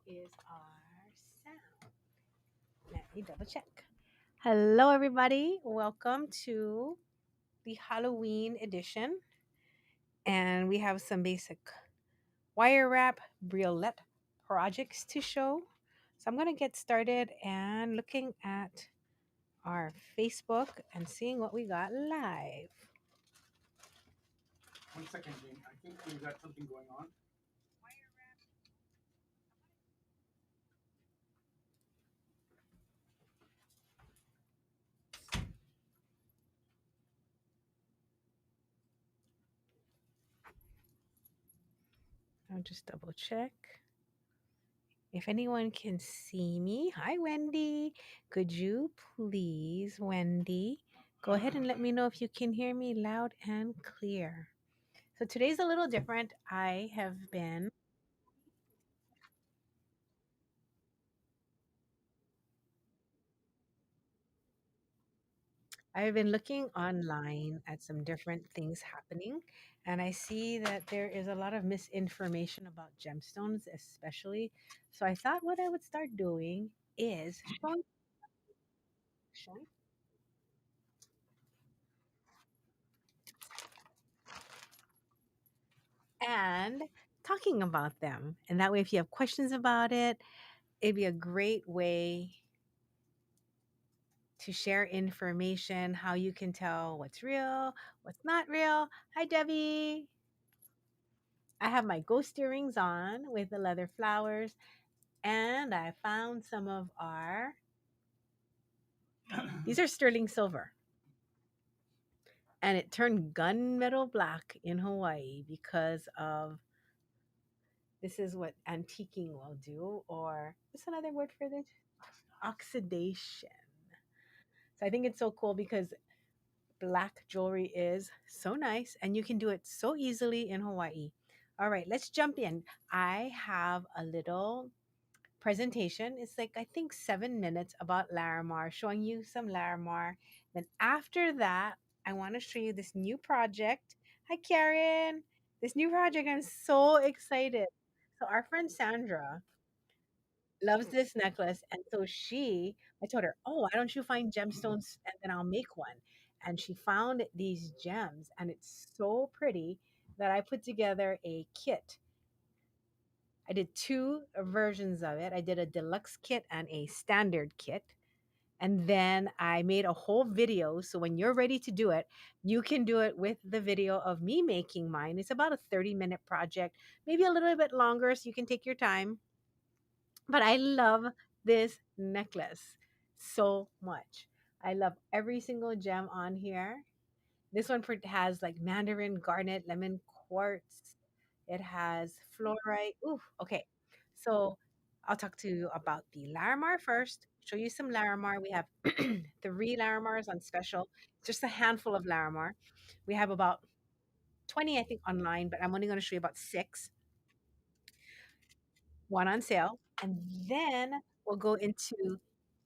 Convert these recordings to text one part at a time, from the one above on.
is our sound? Let me double check. Hello, everybody. Welcome to the Halloween edition. And we have some basic wire wrap briolette projects to show. So I'm going to get started and looking at our Facebook and seeing what we got live. 1 second, Jane. I think we got something going on. I'll just double check. If anyone can see me, hi Wendy. Could you please, Wendy, go ahead and let me know if you can hear me loud and clear. So today's a little different. I've been looking online at some different things happening, and I see that there is a lot of misinformation about gemstones, especially. So I thought what I would start doing is showing and talking about them. And that way, if you have questions about it, it'd be a great way to share information, how you can tell what's real, what's not real. Hi, Debbie. I have my ghost earrings on with the leather flowers, and I found some of these are sterling silver. And it turned gunmetal black in Hawaii because of this is what antiquing will do, or what's another word for this? Oxidation. So I think it's so cool because black jewelry is so nice and you can do it so easily in Hawaii. All right, let's jump in. I have a little presentation. It's like, I think, 7 minutes about Larimar, showing you some Larimar. Then after that, I want to show you this new project. Hi, Karen. This new project, I'm so excited. So, our friend Sandra loves this necklace. And so I told her, oh, why don't you find gemstones and then I'll make one? And she found these gems and it's so pretty that I put together a kit. I did two versions of it. I did a deluxe kit and a standard kit. And then I made a whole video. So when you're ready to do it, you can do it with the video of me making mine. It's about a 30-minute project, maybe a little bit longer, so you can take your time. But I love this necklace so much. I love every single gem on here. This one has like mandarin, garnet, lemon quartz. It has fluorite. Ooh, okay. So I'll talk to you about the Larimar first. Show you some Larimar. We have three Larimars on special, just a handful of Larimar. We have about 20, I think, online, but I'm only going to show you about six, one on sale. And then we'll go into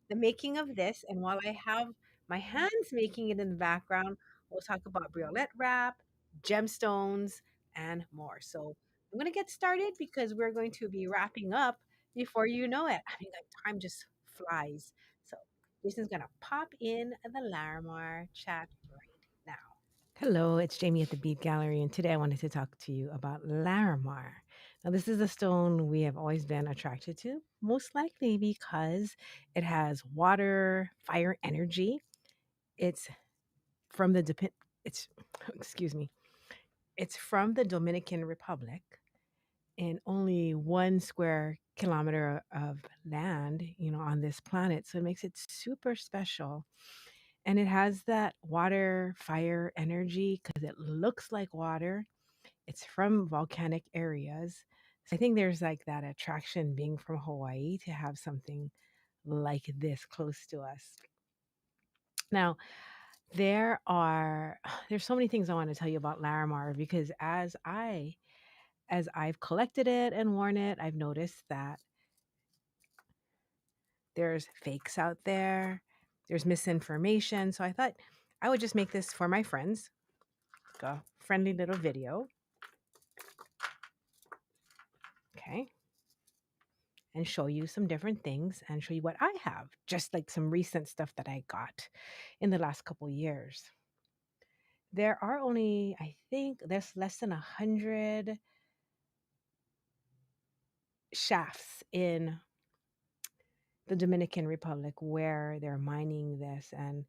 the making of this. And while I have my hands making it in the background, we'll talk about briolette wrap, gemstones, and more. So I'm going to get started because we're going to be wrapping up before you know it. I mean, like time just flies. So Jason's going to pop in the Larimar chat right now. Hello, it's Jamie at the Bead Gallery, and today I wanted to talk to you about Larimar. Now, this is a stone we have always been attracted to, most likely because it has water, fire energy. It's from it's excuse me, it's from the Dominican Republic in only 1 square kilometer of land, on this planet. So it makes it super special. And it has that water, fire energy because it looks like water. It's from volcanic areas. So I think there's like that attraction being from Hawaii to have something like this close to us. Now, there's so many things I want to tell you about Larimar because as I've collected it and worn it, I've noticed that there's fakes out there, there's misinformation. So I thought I would just make this for my friends, like a friendly little video. Okay. and show you some different things and show you what I have, just like some recent stuff that I got in the last couple years. There are only, I think, there's less than 100 shafts in the Dominican Republic where they're mining this, and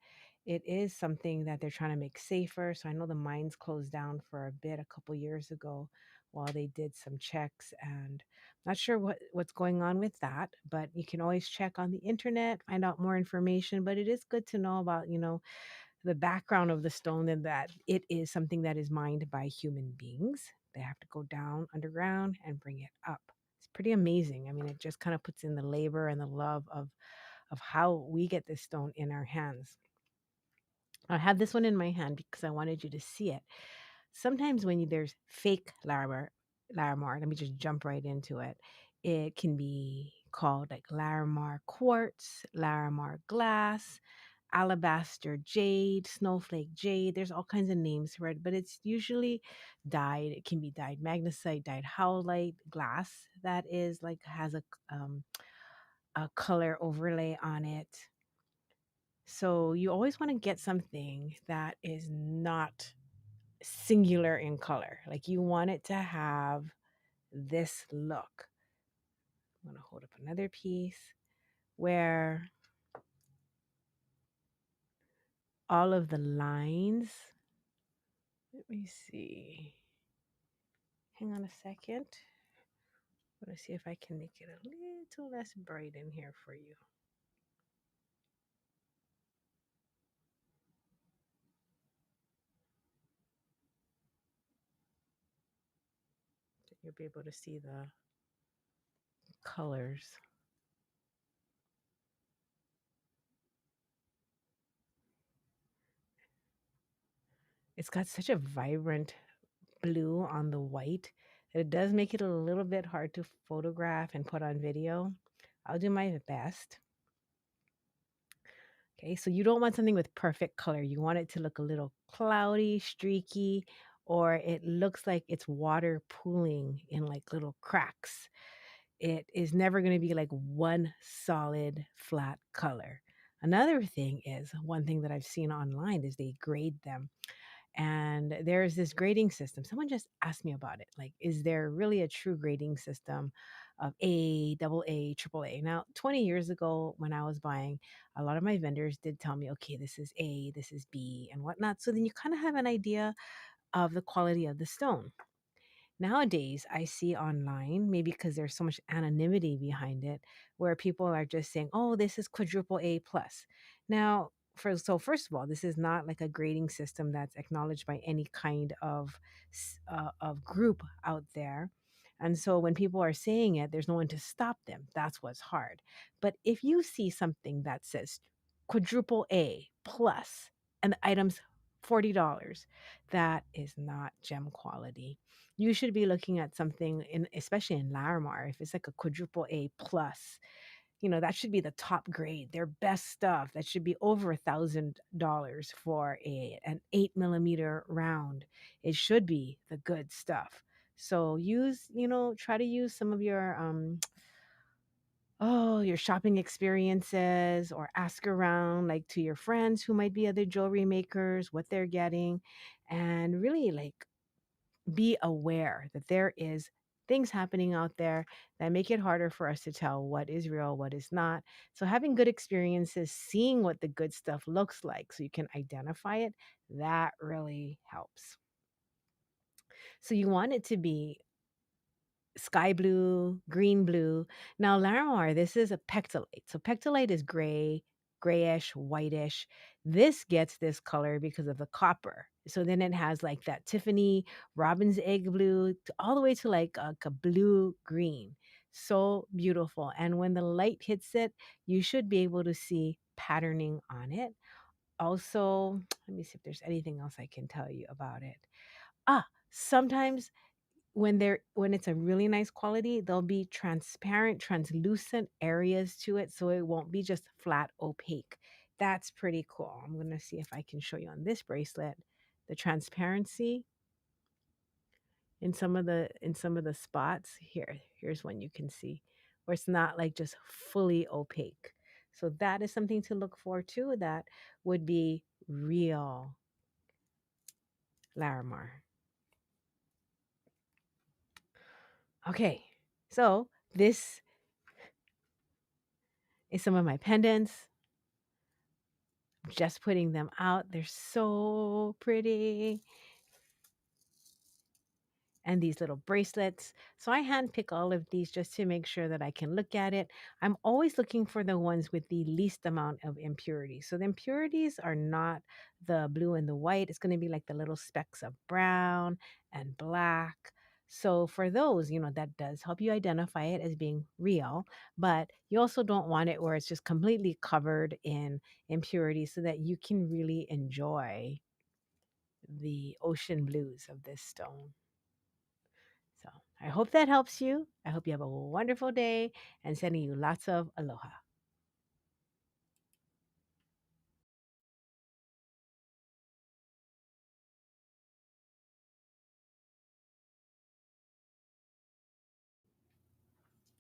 it is something that they're trying to make safer. So I know the mines closed down for a bit a couple years ago while they did some checks, and not sure what's going on with that, but you can always check on the internet, find out more information. But it is good to know about, the background of the stone, and that it is something that is mined by human beings. They have to go down underground and bring it up. It's pretty amazing. I mean, it just kind of puts in the labor and the love of how we get this stone in our hands. I have this one in my hand because I wanted you to see it. Sometimes when there's fake Larimar, let me just jump right into it. It can be called like Larimar quartz, Larimar glass, alabaster jade, snowflake jade. There's all kinds of names for it, but it's usually dyed. It can be dyed magnesite, dyed howlite glass that is like has a color overlay on it. So you always want to get something that is not singular in color. Like you want it to have this look. I'm going to hold up another piece where all of the lines, let me see. Hang on a second. I'm going to see if I can make it a little less bright in here for you. You'll be able to see the colors. It's got such a vibrant blue on the white that it does make it a little bit hard to photograph and put on video. I'll do my best. Okay, so you don't want something with perfect color. You want it to look a little cloudy, streaky, or it looks like it's water pooling in like little cracks. It is never going to be like one solid flat color. Another thing is, one thing that I've seen online is they grade them, and there's this grading system. Someone just asked me about it. Like, is there really a true grading system of A, double A, triple A? Now, 20 years ago, when I was buying, a lot of my vendors did tell me, okay, this is A, this is B, and whatnot. So then you kind of have an idea of the quality of the stone. Nowadays, I see online, maybe because there's so much anonymity behind it, where people are just saying, "Oh, this is quadruple A plus." Now, first of all, this is not like a grading system that's acknowledged by any kind of group out there. And so when people are saying it, there's no one to stop them. That's what's hard. But if you see something that says quadruple A plus and the item's $40, that is not gem quality. You should be looking at something in, especially in Larimar, if it's like a quadruple A plus, that should be the top grade, their best stuff. That should be over $1,000 for an 8 millimeter round. It should be the good stuff. So try to use some of your your shopping experiences, or ask around like to your friends who might be other jewelry makers what they're getting, and really like be aware that there is things happening out there that make it harder for us to tell what is real, what is not. So having good experiences, seeing what the good stuff looks like so you can identify it, that really helps. So you want it to be sky blue, green blue. Now, Larimar, this is a pectolite. So pectolite is gray, grayish, whitish. This gets this color because of the copper. So then it has like that Tiffany robin's egg blue all the way to like a blue green. So beautiful. And when the light hits it, you should be able to see patterning on it. Also, let me see if there's anything else I can tell you about it. Sometimes when it's a really nice quality, there'll be transparent, translucent areas to it, so it won't be just flat opaque. That's pretty cool. I'm gonna see if I can show you on this bracelet the transparency in some of the spots. Here's one you can see where it's not like just fully opaque. So that is something to look for too. That would be real Larimar. Okay, so this is some of my pendants. I'm just putting them out. They're so pretty. And these little bracelets. So I handpick all of these just to make sure that I can look at it. I'm always looking for the ones with the least amount of impurities. So the impurities are not the blue and the white. It's going to be like the little specks of brown and black. So for those, that does help you identify it as being real, but you also don't want it where it's just completely covered in impurities so that you can really enjoy the ocean blues of this stone. So I hope that helps you. I hope you have a wonderful day and sending you lots of aloha.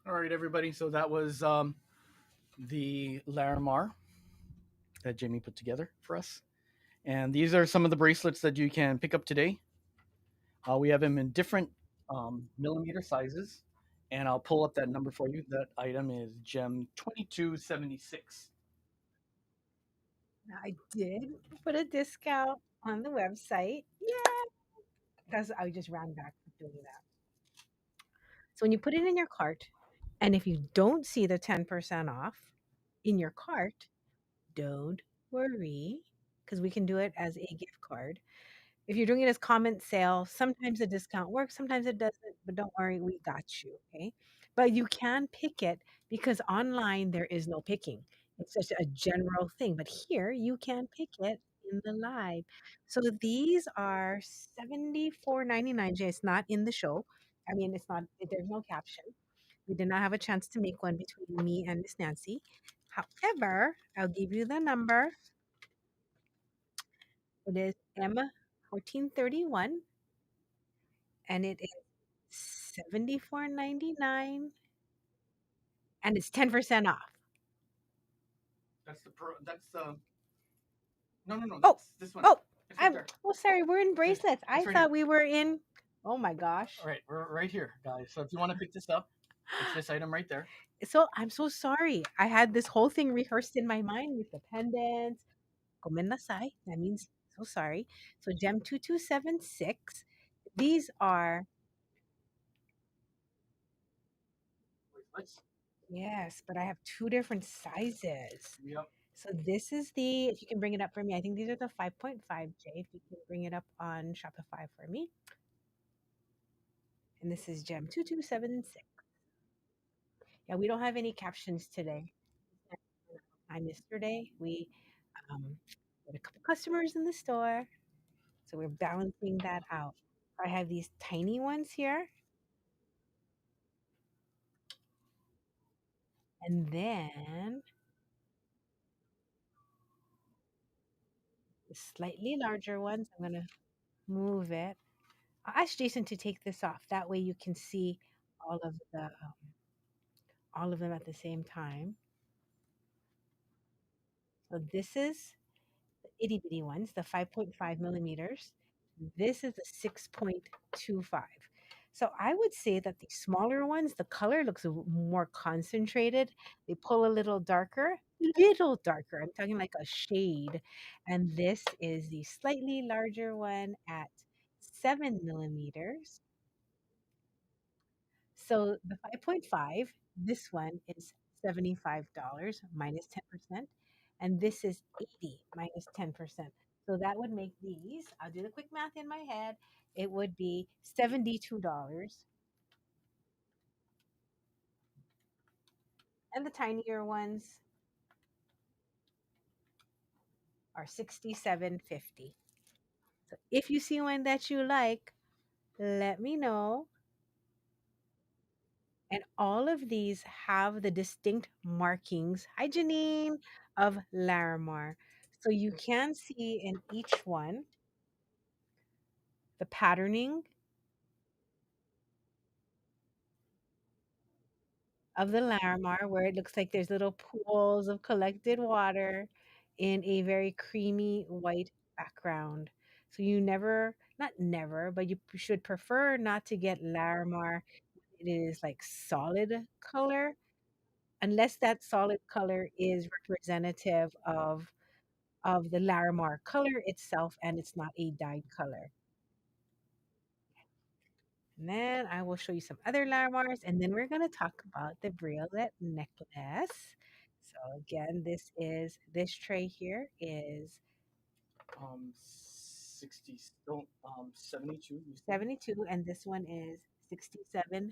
All right, everybody. So that was the Larimar that Jamie put together for us. And these are some of the bracelets that you can pick up today. We have them in different millimeter sizes. And I'll pull up that number for you. That item is gem 2276. I did put a discount on the website. Yeah. Because I just ran back from doing that. So when you put it in your cart, and if you don't see the 10% off in your cart, don't worry because we can do it as a gift card. If you're doing it as comment sale, sometimes the discount works, sometimes it doesn't, but don't worry, we got you, okay? But you can pick it because online there is no picking. It's just a general thing, but here you can pick it in the live. So these are 74.99. Jay. It's not in the show. I mean, it's not. There's no caption. We did not have a chance to make one between me and Miss Nancy. However, I'll give you the number. It is M1431 and it is 74.99 and it's 10% off. That's the pro. That's no, no, no. Oh, That's this one. oh, It's right I'm there. oh sorry, we're in It's, bracelets. I it's right here. thought we were in. Oh my gosh. All right, we're right here, guys. So if you want to pick this up, it's this item right there. So I'm so sorry. I had this whole thing rehearsed in my mind with the pendants. Komennasai. That means so sorry. So gem 2276. These are Bracelets. yes, but I have two different sizes. Yep. So this is the, if you can bring it up for me, I think these are the 5.5J. If you can bring it up on Shopify for me. And this is Gem 2276. Yeah, we don't have any captions today. Time yesterday, we had a couple customers in the store. So we're balancing that out. I have these tiny ones here. And then the slightly larger ones. I'm going to move it. I'll ask Jason to take this off. That way you can see all of the all of them at the same time. So this is the itty bitty ones, the 5.5 millimeters. This is the 6.25. So I would say that the smaller ones, the color looks more concentrated. They pull a little darker, little darker. I'm talking like a shade. And this is the slightly larger one at 7 millimeters. So the 5.5, this one is $75 minus 10%, and this is 80 minus 10%. So that would make these, I'll do the quick math in my head, it would be $72. And the tinier ones are 67.50. So if you see one that you like, let me know. And all of these have the distinct markings, hi Janine, of Larimar. So you can see in each one the patterning of the Larimar, where it looks like there's little pools of collected water in a very creamy white background. So you never, not never, but you should prefer not to get Larimar. It is like solid color, unless that solid color is representative of the Larimar color itself and it's not a dyed color. And then I will show you some other Larimars, and then we're going to talk about the briolette necklace. So again, this tray here is 60, still 72, you said? 72, and this one is 67.50.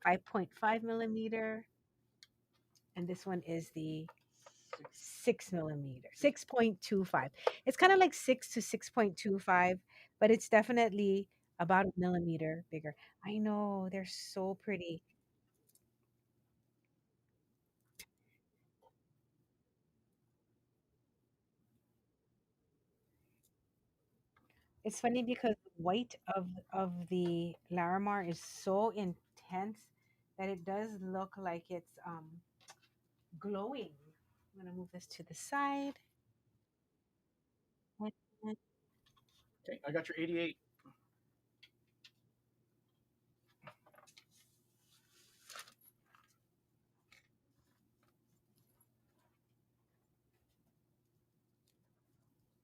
5.5 millimeter, and this one is the 6 millimeter, 6.25. It's kind of like 6 to 6.25, but it's definitely about a millimeter bigger. I know they're so pretty. It's funny because the white of the Larimar is so intense that it does look like it's glowing. I'm gonna move this to the side and Okay, I got your 88.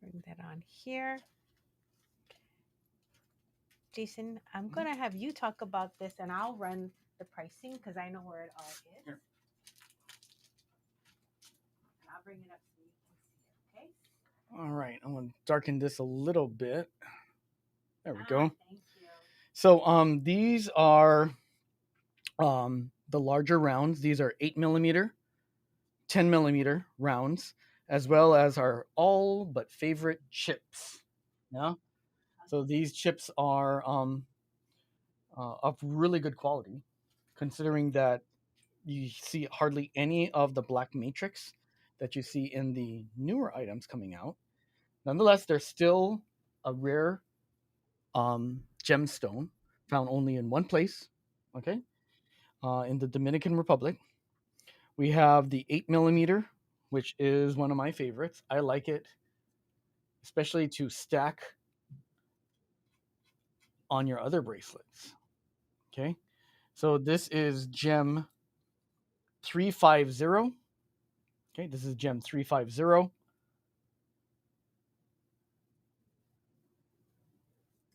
bring that on here. Jason, I'm Mhm. gonna have you talk about this and I'll run the pricing because I know where it all is. Here. And I'll bring it up so you can see it, okay? All right, I'm going to darken this a little bit. There we go. Thank you. So these are the larger rounds. These are 8 millimeter, 10 millimeter rounds, as well as our all but favorite chips. Yeah. So these chips are of really good quality, considering that you see hardly any of the black matrix that you see in the newer items coming out. Nonetheless, they're still a rare gemstone found only in one place. Okay, in the Dominican Republic, we have the 8 millimeter, which is one of my favorites. I like it, especially to stack on your other bracelets. Okay, so this is gem 350. Okay, this is gem 350.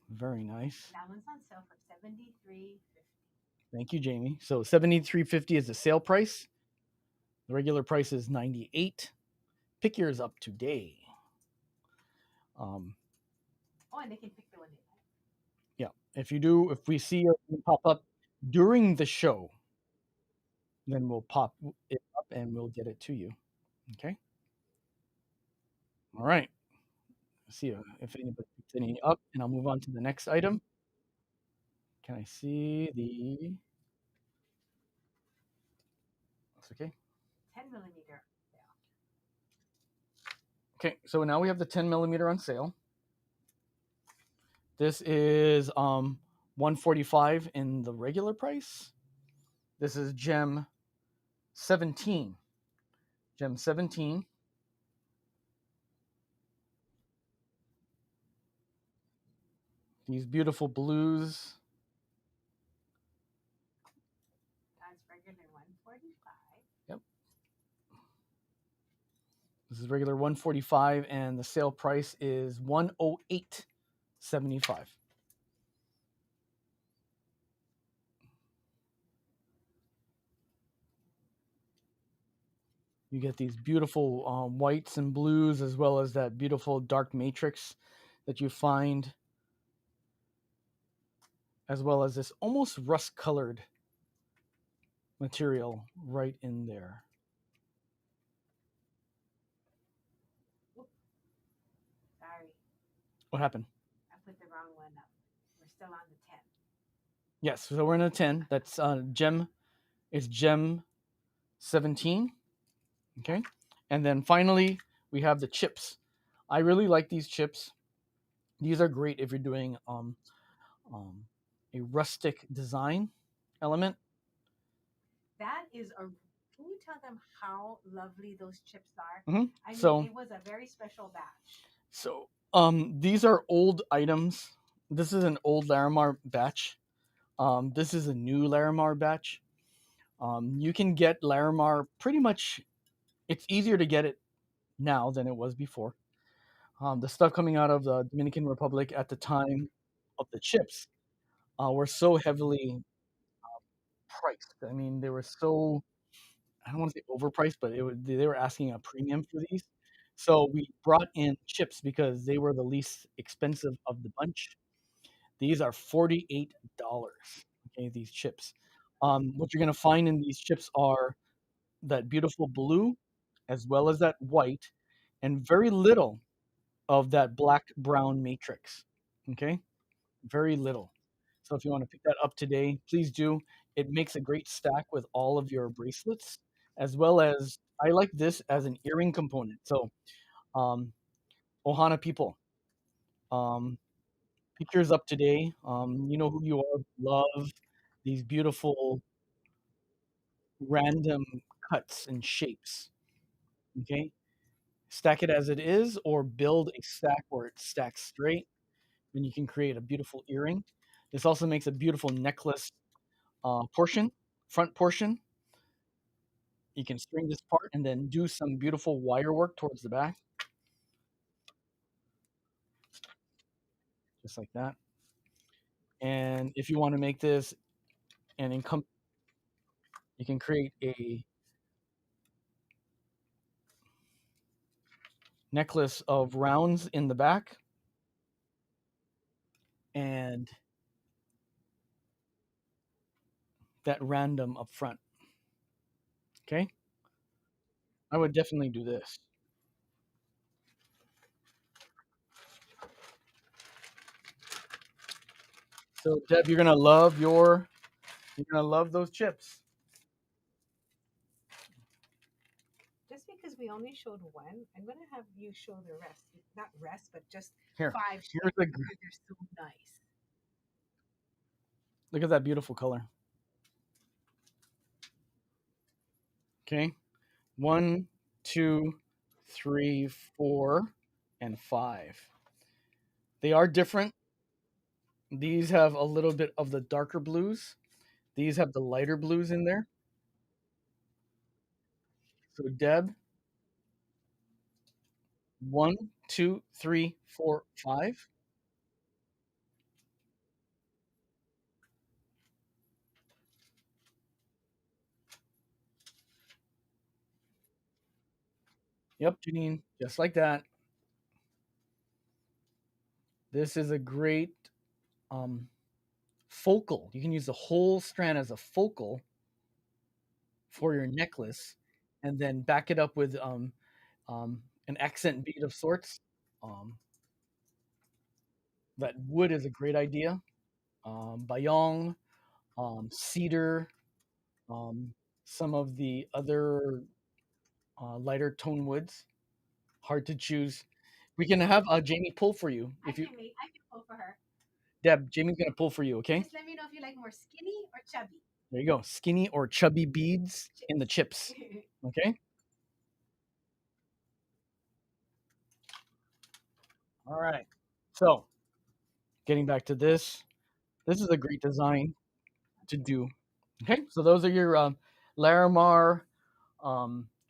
Very nice. That one's on sale for 73.50. Thank you, Jamie. So 73.50 is the sale price. The regular price is 98. Pick yours up today. Um, Oh, and they can pick the one they like. yeah, if we see it pop up during the show, then we'll pop it up and we'll get it to you. Okay. All right. See if anybody picks any up, and I'll move on to the next item. Can I see the? That's okay. 10 millimeter sale. Okay, so now we have the 10 millimeter on sale. This is 145 in the regular price. This is gem 17. Gem 17. These beautiful blues. That's regular 145. Yep. This is regular 145 and the sale price is 108.75. You get these beautiful whites and blues, as well as that beautiful dark matrix that you find, as well as this almost rust colored material right in there. Sorry, What happened? I put the wrong one up. We're still on the 10. Yes, so we're in a 10. That's gem. It's gem 17. Okay. And then finally, we have the chips. I really like these chips. These are great if you're doing um, a rustic design element. is a. Can you tell them how lovely those chips are? Hmm. I mean, So it was a very special batch. these are old items. This is an old Larimar batch. This is a new Larimar batch. You can get Larimar pretty much. It's easier to get it now than it was before. The stuff coming out of the Dominican Republic at the time of the chips were so heavily priced. I mean, they were so, I don't want to say overpriced, but they were asking a premium for these. So we brought in chips because they were the least expensive of the bunch. These are $48. Okay, these chips. What you're gonna find in these chips are that beautiful blue, as well as that white, and very little of that black brown matrix. Okay, very little. So if you want to pick that up today, please do. It makes a great stack with all of your bracelets, as well as I like this as an earring component. So, um, Ohana people, um, pick yours up today. You know who you are. Love these beautiful random cuts and shapes. Okay, stack it as it is, or build a stack where it stacks straight. Then you can create a beautiful earring. This also makes a beautiful necklace portion, front portion. You can string this part and then do some beautiful wire work towards the back, just like that. And if you want to make this an income, you can create a necklace of rounds in the back and that random up front. Okay, I would definitely do this. So Deb, you're gonna love those chips. Just because we only showed one, I'm gonna have you show the rest. Not rest, but just Here, five here's shapes a because they're so nice. look at that beautiful color. Okay, one, two, three, four, and five. They are different. These have a little bit of the darker blues. These have the lighter blues in there. So Deb, one, two, three, four, five. Yep, Janine, just like that. This is a great um, focal. You can use the whole strand as a focal for your necklace, and then back it up with an accent bead of sorts. Um, that wood is a great idea. Bayong, cedar, um, some of the other lighter tone woods. Hard to choose. We can have Jamie pull for you if you. I can pull for her. Deb, Jamie's gonna pull for you. Okay. Just let me know if you like more skinny or chubby. There you go. Skinny or chubby beads in the chips. Okay. All right. So getting back to this, this is a great design to do. Okay. So those are your Larimar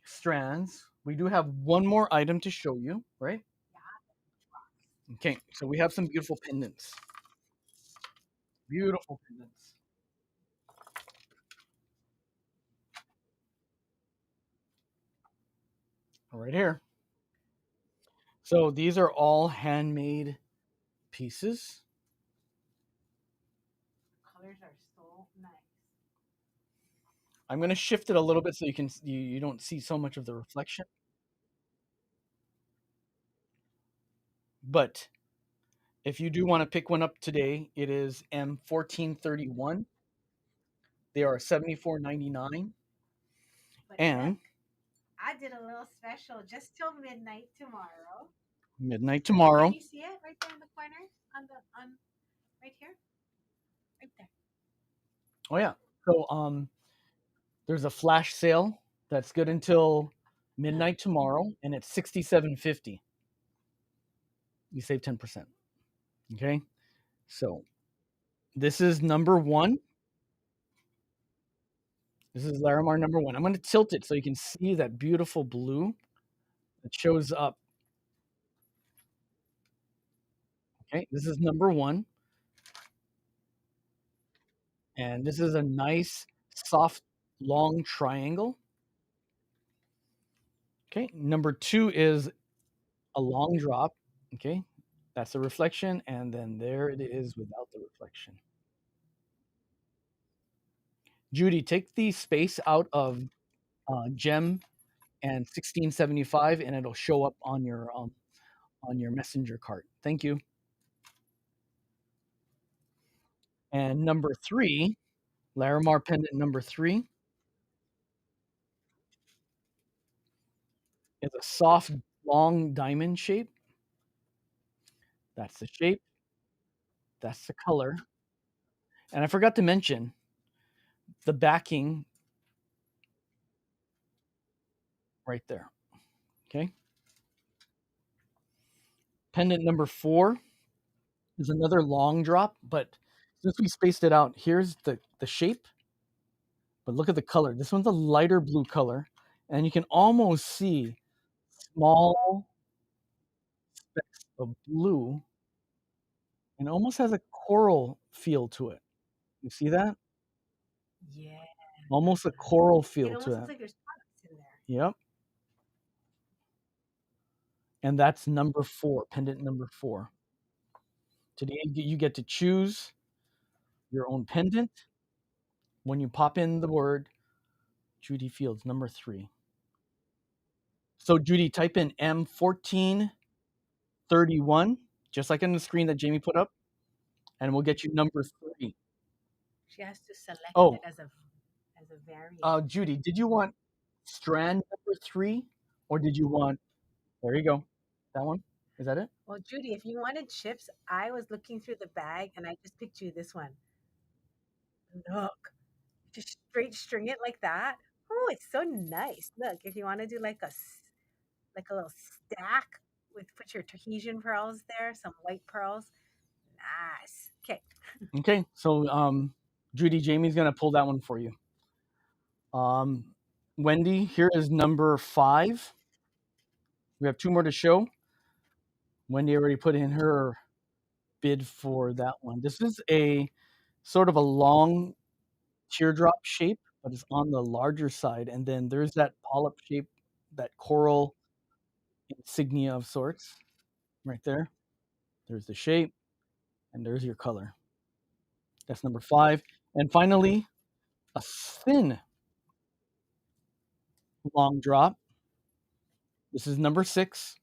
strands. We do have one more item to show you, right? Okay. So we have some beautiful pendants. Beautiful pendants. Right here. So these are all handmade pieces. Colors are so nice. I'm going to shift it a little bit so you don't see so much of the reflection. But if you do want to pick one up today, it is M1431. They are 74.99, But Deb, and I did a little special just till midnight tomorrow. midnight Can tomorrow. you see it right there in the corner on right here, right there? Oh yeah. So There's a flash sale that's good until midnight tomorrow, and it's $67.50. You save 10%. Okay, so this is number one. This is Larimar number one. I'm going to tilt it so you can see that beautiful blue that shows up. Okay, this is number one, and this is a nice, soft, long triangle. Okay, number two is a long drop. Okay, that's a reflection, and then there it is without the reflection. Judy, take the space out of gem and 1675, and it'll show up on your messenger cart. Thank you. And number three, Larimar pendant number three, is a soft, long diamond shape. That's the shape. That's the color. And I forgot to mention the backing right there. Okay. Pendant number four is another long drop, but since we spaced it out, here's the shape. But look at the color. This one's a lighter blue color, and you can almost see small specks of blue, and almost has a coral feel to it. You see that? Yeah. Almost a coral It feel almost to looks it. like there's products in there. Yep. And that's number four, pendant number four. Today you get to choose your own pendant when you pop in the word Judy Fields, number three. So Judy, type in M1431, just like on the screen that Jamie put up, and we'll get you number three. She has to select Oh, it as a variant. Judy, did you want strand number three, or did you want? There you go. That one. Is that it? Well, Judy, if you wanted chips, I was looking through the bag and I just picked you this one. Look, just straight string it like that. Oh, it's so nice. Look, if you want to do like a little stack with put your Tahitian pearls there, some white pearls. Nice. Okay. Okay. So Judy, Jamie's gonna pull that one for you. Um, Wendy, here is number five. We have two more to show. Wendy already put in her bid for that one. This is a sort of a long teardrop shape, but it's on the larger side. And then there's that polyp shape, that coral insignia of sorts right there. There's the shape, and there's your color. That's number five. And finally, a thin long drop. This is number six,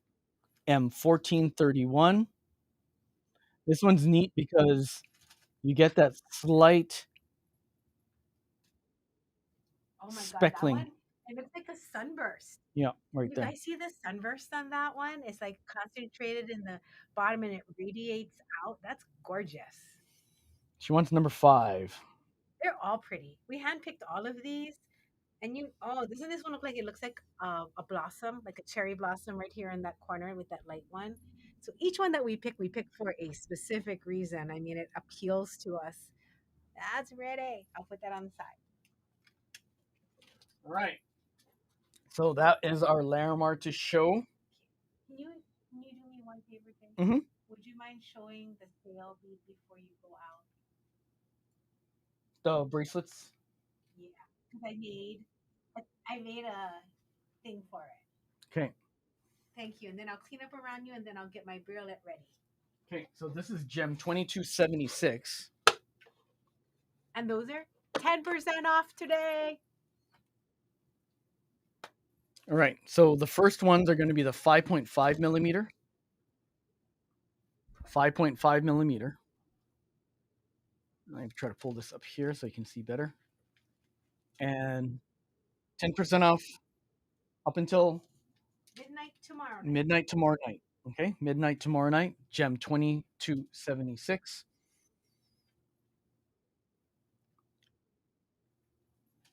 M1431. This one's neat because you get that slight Oh my God, that speckling. one, it looks like a sunburst. Yeah, right You there. guys see the sunburst on that one? It's like concentrated in the bottom and it radiates out. That's gorgeous. She wants number five. They're all pretty. We handpicked all of these. And doesn't this one look like it looks like a blossom, like a cherry blossom right here in that corner with that light one? So each one that we pick for a specific reason. I mean, it appeals to us. That's ready. I'll put that on the side. All right. So that is our Larimar to show. Can you do me one favor, thing? Mm-hmm. Would you mind showing the sale bead before you go out? The bracelets. Yeah, because I made a thing for it. Okay. Thank you. And then I'll clean up around you, and then I'll get my briolette ready. Okay. So this is gem 2276. And those are 10% off today. All right. So the first ones are going to be the 5.5 millimeter. 5.5 millimeter. I'm try to pull this up here so you can see better. And 10% off up until midnight tomorrow night. Okay, midnight tomorrow night. Gem 2276.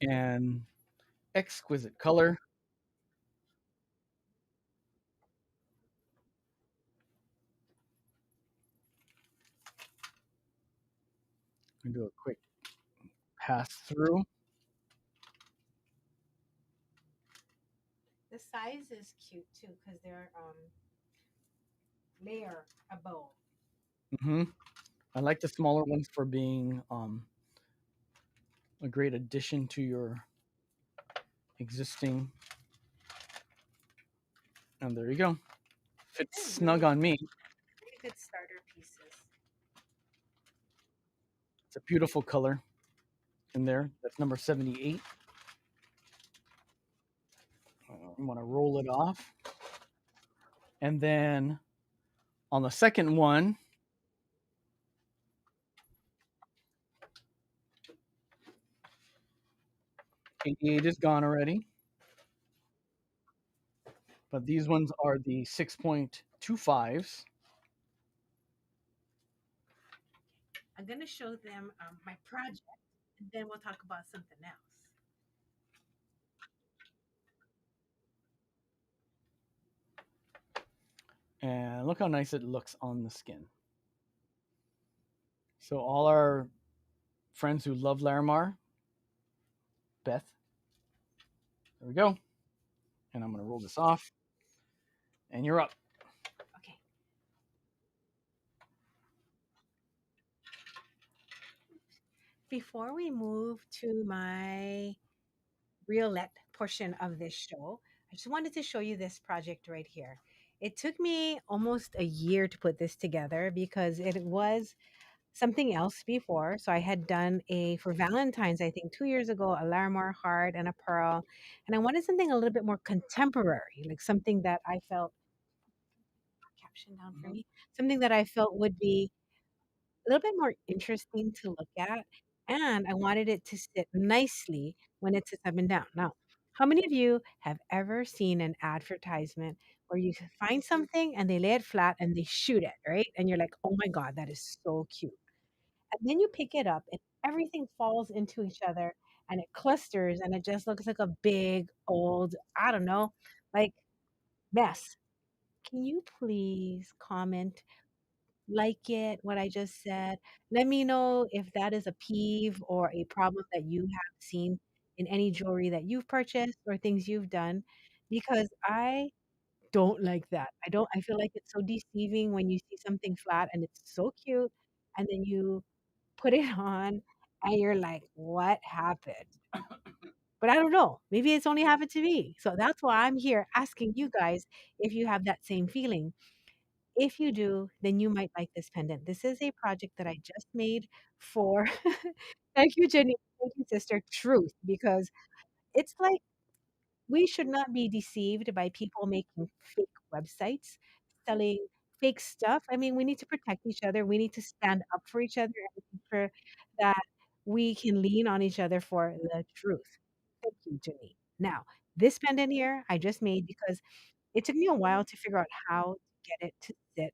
And exquisite color. I'm gonna do a quick pass through. The size is cute too because they're layer a bow. Hmm. I like the smaller ones for being a great addition to your existing. And there you go. Fits They're snug really, on me. really good starter pieces. It's a beautiful color in there. That's number 78. I'm going to roll it off. And then on the second one, 88 is gone already. But these ones are the 6.25s. I'm gonna show them my project, and then we'll talk about something else. And look how nice it looks on the skin. So, all our friends who love Larimar, Beth, there we go. And I'm going to roll this off. And you're up. Okay. Before we move to my briolette portion of this show, I just wanted to show you this project right here. It took me almost a year to put this together because it was something else before. So I had done a for Valentine's, I think 2 years ago, a Larimar heart and a pearl, and I wanted something a little bit more contemporary, like something that I felt caption down for Mhm. me, something that I felt would be a little bit more interesting to look at. And I wanted it to sit nicely when it sits up and down. Now, how many of you have ever seen an advertisement where you find something and they lay it flat and they shoot it, right? And you're like, oh my God, that is so cute. And then you pick it up and everything falls into each other and it clusters and it just looks like a big old, I don't know, like mess. Can you please comment, like it, what I just said? Let me know if that is a peeve or a problem that you have seen in any jewelry that you've purchased or things you've done, because I don't like that. I feel like it's so deceiving when you see something flat and it's so cute and then you put it on and you're like, what happened? But I don't know. Maybe it's only happened to me. So that's why I'm here asking you guys if you have that same feeling. If you do, then you might like this pendant. This is a project that I just made for thank you, Jenny. Thank you, sister. Truth, because it's like we should not be deceived by people making fake websites, selling fake stuff. I mean, we need to protect each other. We need to stand up for each other and make sure that we can lean on each other for the truth. Thank you, Jenny. Now, this pendant here I just made because it took me a while to figure out how to get it to sit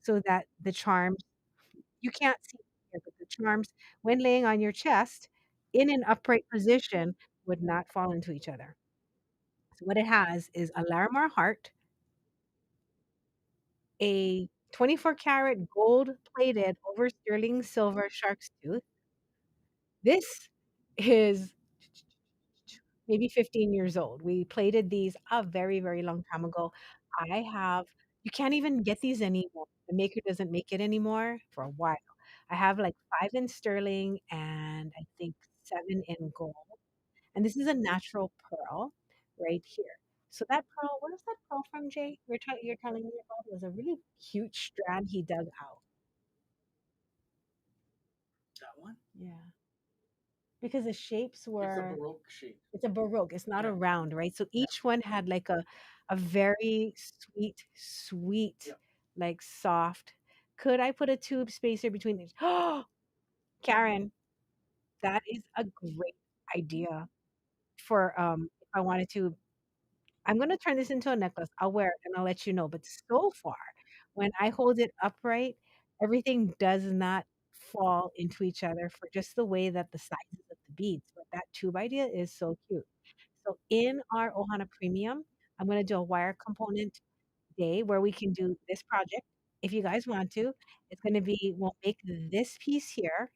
so that the charms you can't see it here, but the charms, when laying on your chest in an upright position, would not fall into each other. So what it has is a Larimar heart, a 24 karat gold plated over sterling silver shark's tooth. This is maybe 15 years old. We plated these a very, very long time ago. I have, you can't even get these anymore. The maker doesn't make it anymore for a while. I have like five in sterling and I think seven in gold. And this is a natural pearl right here. So that pearl, where is that pearl from, Jay? You're telling me about it was a really cute strand he dug out. That one? Yeah. Because the shapes It's a were Baroque shape. it's a baroque, it's not a Yeah. round, right? So Yeah. each one had like a very sweet, sweet, Yeah. like soft. Could I put a tube spacer between these? Oh, Karen, that is a great idea for if I wanted to. I'm gonna turn this into a necklace. I'll wear it and I'll let you know. But so far, when I hold it upright, everything does not fall into each other for just the way that the sizes of the beads. But that tube idea is so cute. So in our Ohana Premium, I'm going to do a wire component day where we can do this project if you guys want to. It's going to be, we'll make this piece here,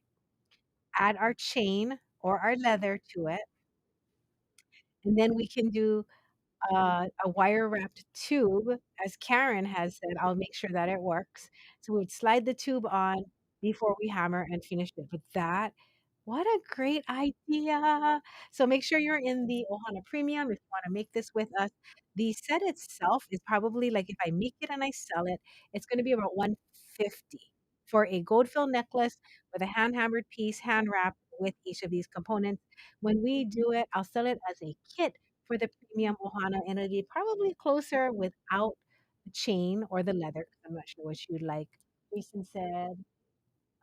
add our chain or our leather to it, and then we can do a wire wrapped tube, as Karen has said. I'll make sure that it works. So we would slide the tube on before we hammer and finish it. But that, what a great idea! So make sure you're in the Ohana Premium if you want to make this with us. The set itself is probably like if I make it and I sell it, it's going to be about 150 for a gold fill necklace with a hand hammered piece, hand wrapped with each of these components. When we do it, I'll sell it as a kit for the premium Ohana, and it'll be probably closer without the chain or the leather. 'Cause I'm not sure what you'd like. Jason said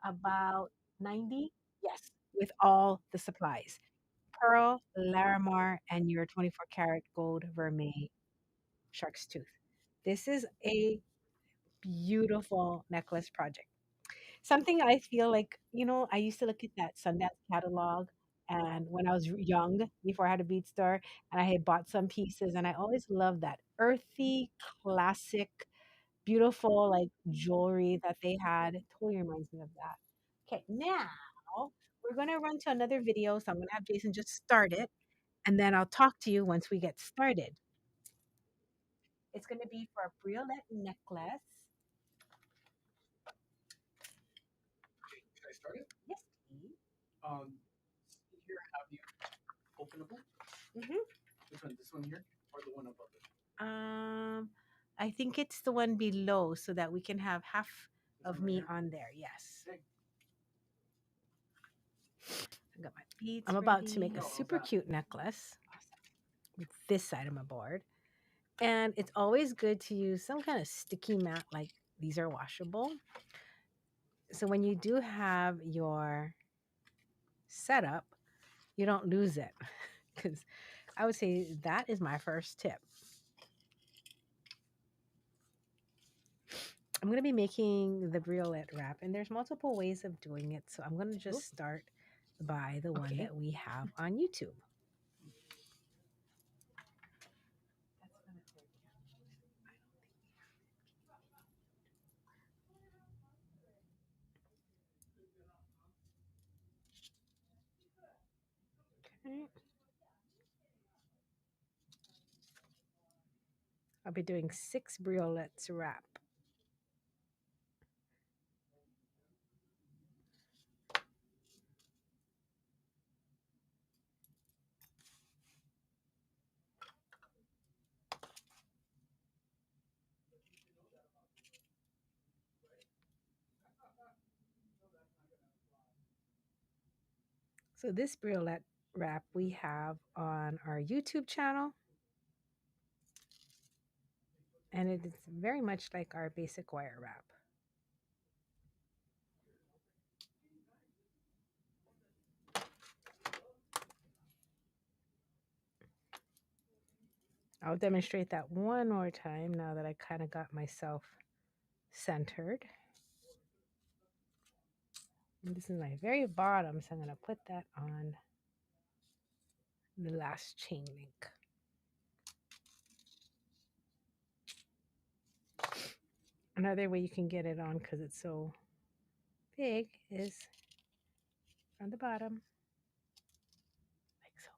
about 90. Yes, with all the supplies. Pearl, Larimar, and your 24 karat gold vermeil shark's tooth. This is a beautiful necklace project. Something I feel like, I used to look at that Sundance catalog, and when I was young, before I had a bead store, and I had bought some pieces, and I always loved that earthy, classic, beautiful, like jewelry that they had. It totally reminds me of that. Okay, now we're gonna run to another video, so I'm gonna have Jason just start it, and then I'll talk to you once we get started. It's gonna be for a briolette necklace. Should I start it? Yes, please. Here, have you openable? Mhm. Which one? This one here, or the one above it? Um, I think it's the one below so that we can have half This of one right me here? on there. Yes. Okay. I got my beads. I'm ready. about to make a No, how's super that? cute necklace with this side of my board. And it's always good to use some kind of sticky mat, like these are washable. So when you do have your setup, you don't lose it. Because I would say that is my first tip. I'm going to be making the briolette wrap, and there's multiple ways of doing it. So I'm going to just start by the one that we have on YouTube. Okay. I'll be doing 6 briolettes wrap. So this briolette wrap we have on our YouTube channel, and it is very much like our basic wire wrap. I'll demonstrate that one more time now that I kind of got myself centered. And this is my very bottom, so I'm going to put that on the last chain link. Another way you can get it on because it's so big is on the bottom, like so.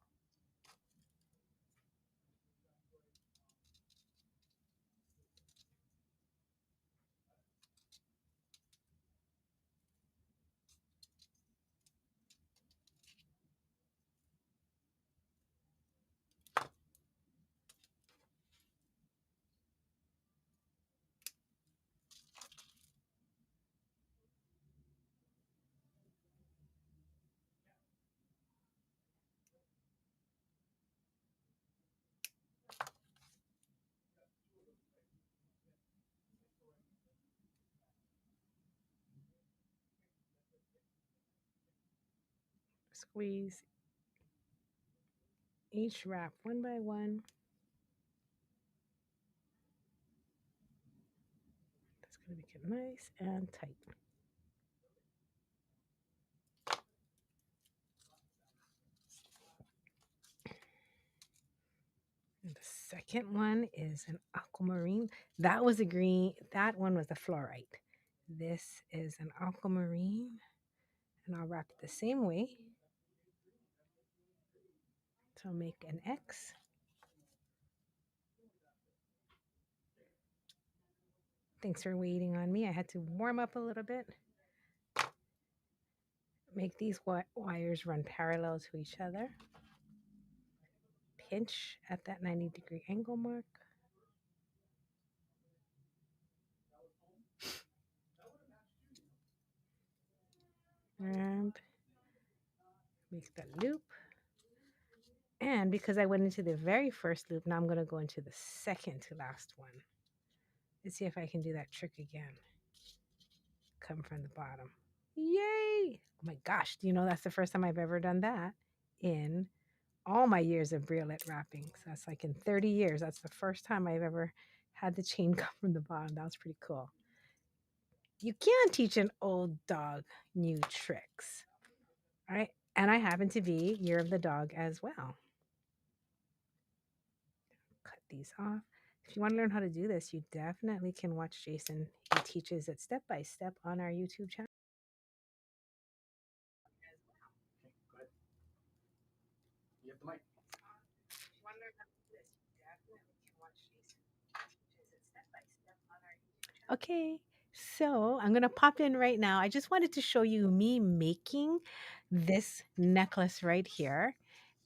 Squeeze each wrap one by one. That's going to make it nice and tight. Second one is an aquamarine. That was a green. That one was a fluorite. This is an aquamarine, and I'll wrap it the same way. So I'll make an X. Thanks for waiting on me. I had to warm up a little bit. Make these wires run parallel to each other. Pinch at that 90-degree angle mark. And make that loop. And because I went into the very first loop, now I'm going to go into the second to last one. Let's see if I can do that trick again. Come from the bottom. Yay! Oh my gosh, do you know that's the first time I've ever done that in all my years of briolette wrapping. So that's like in 30 years. That's the first time I've ever had the chain come from the bottom. That was pretty cool. You can't teach an old dog new tricks. All right. And I happen to be Year of the Dog as well. Cut these off. If you want to learn how to do this, you definitely can watch Jason. He teaches it step by step on our YouTube channel. Okay, go ahead. You have the mic. If you want to learn how to do this, you definitely can watch Jason. He teaches it step by step on our YouTube channel. Okay, so I'm gonna pop in right now. I just wanted to show you me making this necklace right here.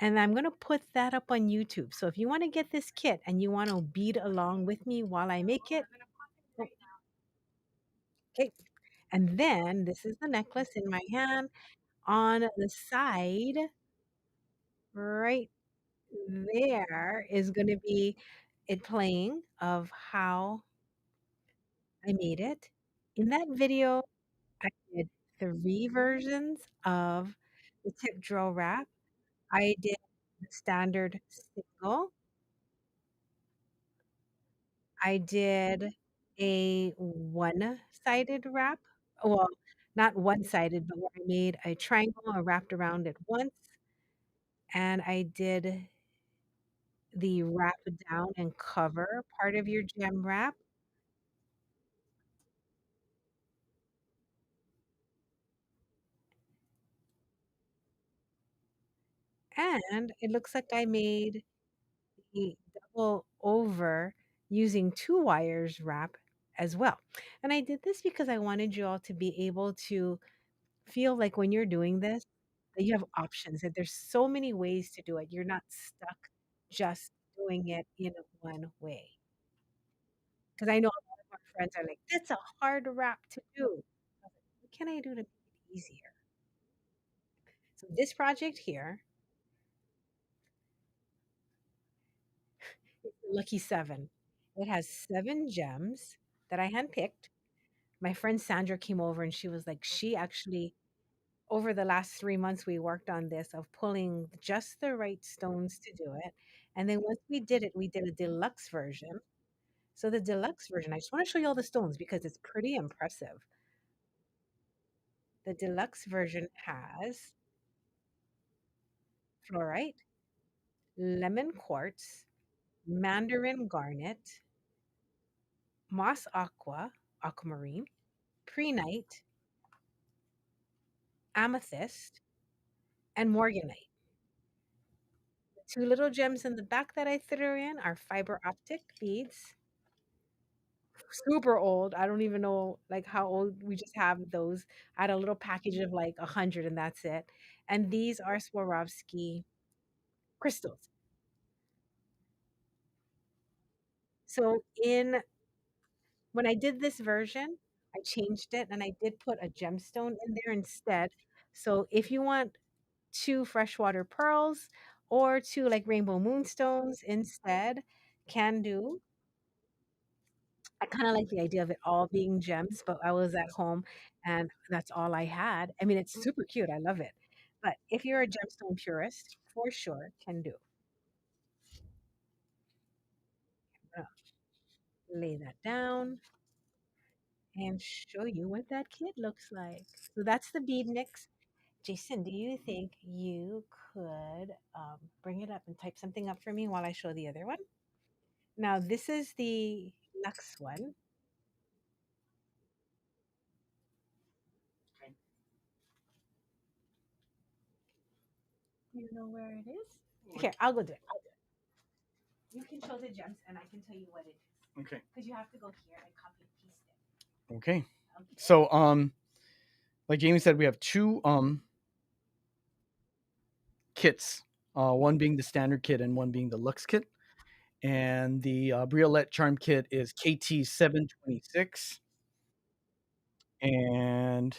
And I'm gonna put that up on YouTube. So if you want to get this kit and you want to bead along with me while I make it, oh, okay. And then this is the necklace in my hand. On the side, right there is going to be it playing of how I made it. In that video, I did 3 versions of the tip drill wrap. I did the standard single. I did a one-sided wrap. Well, not one-sided, but where I made a triangle and wrapped around it once, and I did the wrap down and cover part of your gem wrap. And it looks like I made the double over using 2 wires wrap as well. And I did this because I wanted you all to be able to feel like when you're doing this, that you have options, that there's so many ways to do it. You're not stuck just doing it in one way. Because I know a lot of our friends are like, that's a hard wrap to do. I was like, what can I do to make it easier? So this project here is the Lucky Seven. It has 7 gems that I handpicked. My friend Sandra came over and she was like, she actually, over the last 3 months, we worked on this of pulling just the right stones to do it. And then once we did it, we did a deluxe version. So the deluxe version, I just want to show you all the stones because it's pretty impressive. The deluxe version has fluorite, lemon quartz, mandarin garnet, moss aqua, aquamarine, prehnite, amethyst, and morganite. The 2 little gems in the back that I threw in are fiber optic beads. Super old. I don't even know like how old we just have those. I had a little package of like 100 and that's it. And these are Swarovski crystals. So in when I did this version, I changed it and I did put a gemstone in there instead. So if you want 2 freshwater pearls or 2 like rainbow moonstones instead, can do. I kinda like the idea of it all being gems, but I was at home and that's all I had. I mean, it's super cute, I love it. But if you're a gemstone purist, for sure, can do. I'm gonna lay that down and show you what that kit looks like. So that's the bead mix. Jason, do you think you could, bring it up and type something up for me while I show the other one? Now this is the Lux one. You know where it is? Here, I'll go do it. You can show the gems, and I can tell you what it is. Okay. Because you have to go here and copy and paste it. Okay. Okay. So like Jamie said, we have two kits. One being the standard kit and one being the Lux kit. And the briolette charm kit is KT 726. And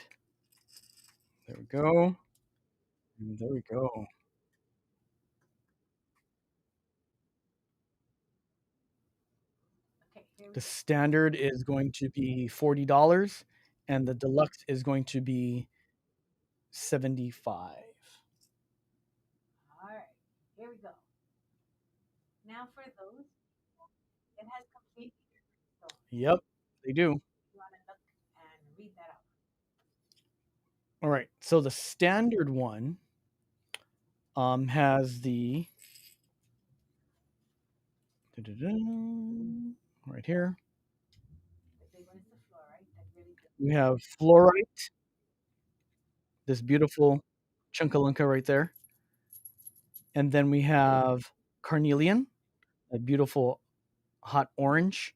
there we go. And there we go. Okay, here we The go. standard is going to be $40, and the deluxe is going to be 75. All right, here we go. Now for those, it has completely different stones. Yep, they do. You want to look and read that out. All right. So the standard one has the right here. The big one is the fluorite. That really good. We have fluorite, this beautiful chunkalunka right there, and then we have carnelian, a beautiful hot orange,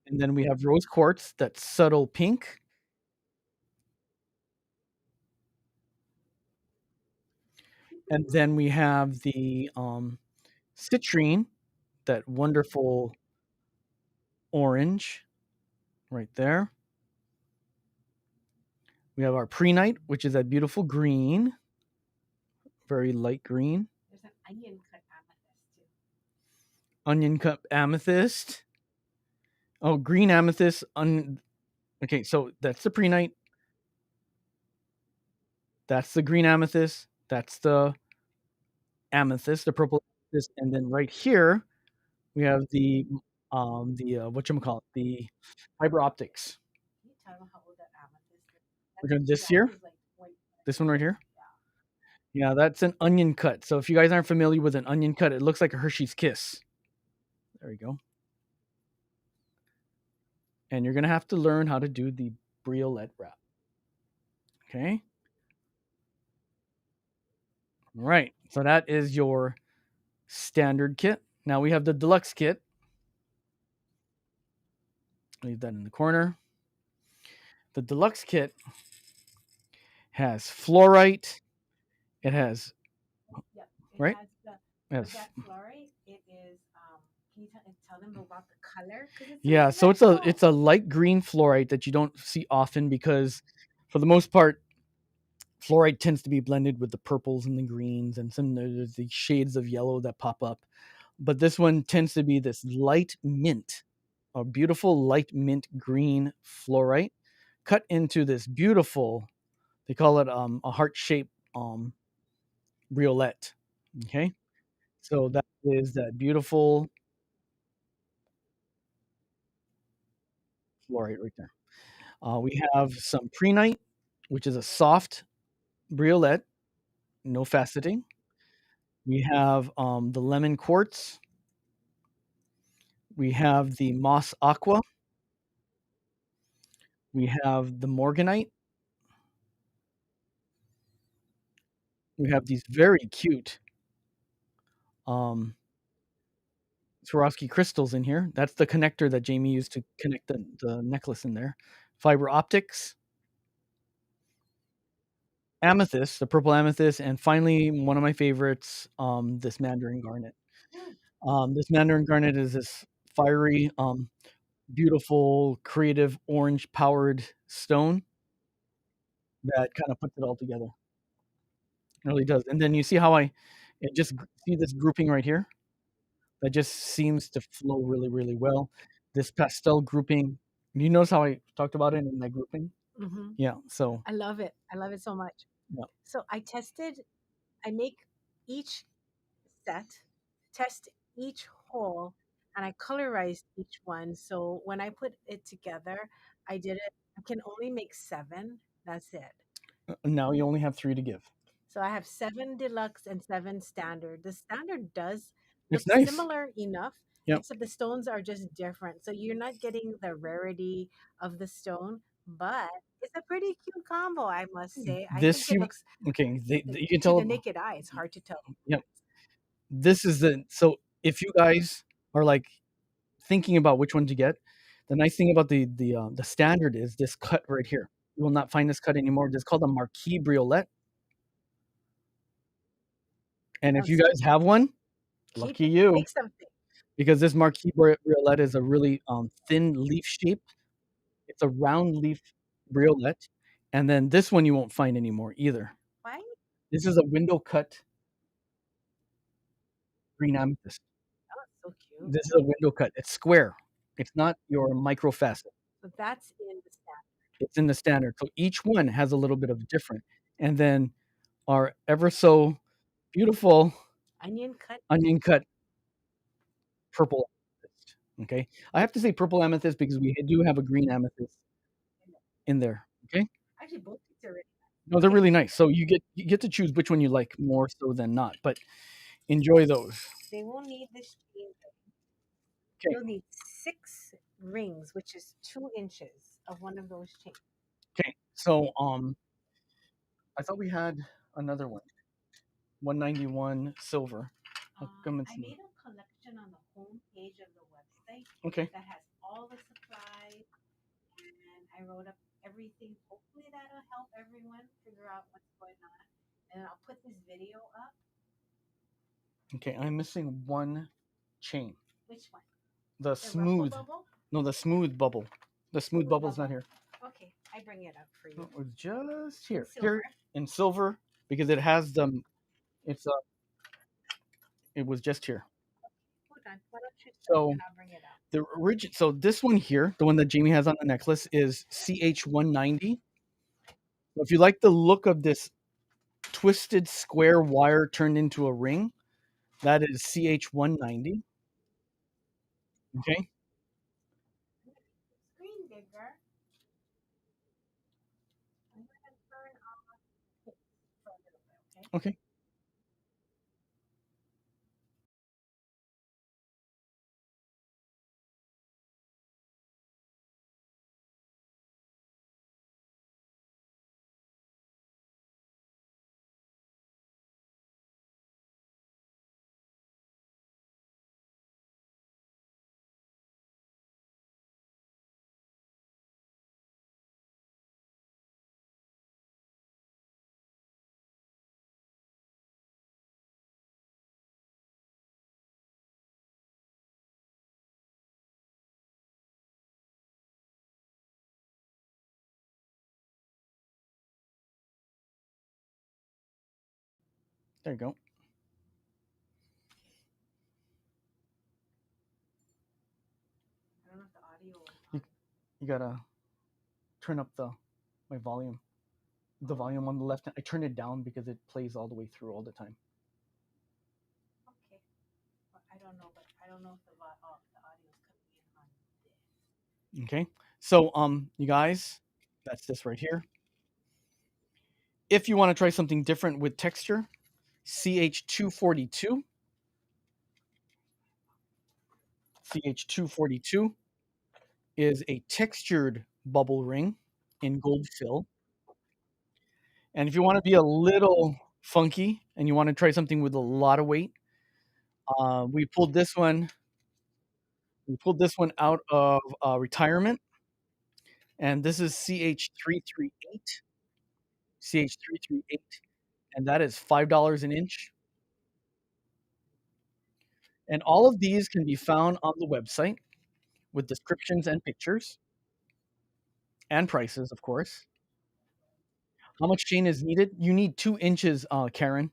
and then we have rose quartz, that subtle pink, and then we have the citrine, that wonderful orange right there. We have our prenite, which is that beautiful green, very light green. There's an onion cut amethyst too. Onion cup amethyst. Oh, green amethyst. Okay, so that's the prenite. That's the green amethyst. That's the amethyst, the purple amethyst, and then right here we have the what you call it, the fiber optics. Can you tell them how old that amethyst is? Okay, That this here, is like 20. this one right here. Yeah. Yeah, that's an onion cut. So if you guys aren't familiar with an onion cut, it looks like a Hershey's Kiss. There we go. And you're gonna have to learn how to do the briolette wrap. Okay. All right. So that is your standard kit. Now we have the deluxe kit. Leave that in the corner. The deluxe kit has fluorite. It has Yep. It right. has the It with has, that fluorite. It is can you tell them about the color? Because it's so yeah. So special. it's a light green fluorite that you don't see often because, for the most part, fluorite tends to be blended with the purples and the greens and some there's the shades of yellow that pop up. But this one tends to be this light mint, a beautiful light mint green fluorite cut into this beautiful, they call it a heart shaped briolette. Okay. So that is that beautiful fluorite right there. We have some prenite, which is a soft briolette, no faceting. We have the lemon quartz. We have the moss aqua. We have the morganite. We have these very cute um, Swarovski crystals in here. That's the connector that Jamie used to connect the necklace in there. Fiber optics, amethyst, the purple amethyst, and finally one of my favorites, this mandarin garnet. This mandarin garnet is this fiery, beautiful, creative, orange powered stone that kind of puts it all together. It really does. And then you see how it just see this grouping right here that just seems to flow really, really well. This pastel grouping. You notice how I talked about it in that grouping? Hmm. Yeah. So I love it. I love it so much. yeah. So I make each set, test each hole, and I colorized each one. So when I put it together, I did it. I can only make seven. That's it. Now you only have 3 to give. So I have seven deluxe and seven standard. The standard does It's look nice. similar enough. Yep. except the stones are just different. So you're not getting the rarity of the stone, but it's a pretty cute combo, I must say. I think This it you looks okay? You can to the tell. naked eye, it's hard to tell the Yep. difference. This is the so if you guys are like thinking about which one to get, the nice thing about the standard is this cut right here. You will not find this cut anymore. This is called a marquis briolette, and if Don't you see. guys have one, Keep lucky it. you, Make something. because this marquis briolette is a really thin leaf shape. It's a round leaf briolette, and then this one you won't find anymore either. Why? This is a window cut green amethyst. Oh, it's so cute. This is a window cut. It's square. It's not your micro facet. So that's in the stack. It's in the standard. So each one has a little bit of different. And then our ever so beautiful Onion cut. onion cut purple amethyst. Okay. I have to say purple amethyst because we do have a green amethyst in there. Okay. Actually, both these are really No, nice. they're Okay, really nice. So you get to choose which one you like more so than not. But enjoy those. they will need this chain. Okay. You'll need 6 rings, which is 2 inches of one of those chains. Okay. So I thought we had another one. 191 silver. How come it's I not? made a collection on the home page of the website Okay. that has all the supplies, and I wrote up everything. Hopefully, that'll help everyone figure out what's going on. And I'll put this video up. Okay, I'm missing one chain. Which one? The The ruffle smooth. bubble? No, the smooth bubble. The smooth Smooth bubble's not bubble? here. Okay, I bring it up for No, you. it was just In here. silver. Here in silver because it has the. It's It was just here. Hold on. Why don't you start So and I'll bring it up? the origin. So this one here, the one that Jamie has on the necklace, is CH190. So if you like the look of this twisted square wire turned into a ring, that is CH190. Okay. Screen bigger. I'm gonna turn off this for a little bit, okay? Okay. There you go. I don't know if the audio is You, on. you gotta turn up my volume. The volume on the left. I turn it down because it plays all the way through all the time. Okay. But I don't know, but I don't know if the audio is coming in on this. Okay. So you guys, that's this right here. If you want to try something different with texture, CH242. CH242 is a textured bubble ring in gold fill. And if you want to be a little funky and you want to try something with a lot of weight, we pulled this one. We pulled this one out of retirement, and this is CH338. CH338, and that is $5 an inch. And all of these can be found on the website with descriptions and pictures and prices, of course. How much chain is needed? You need 2 inches, Karen.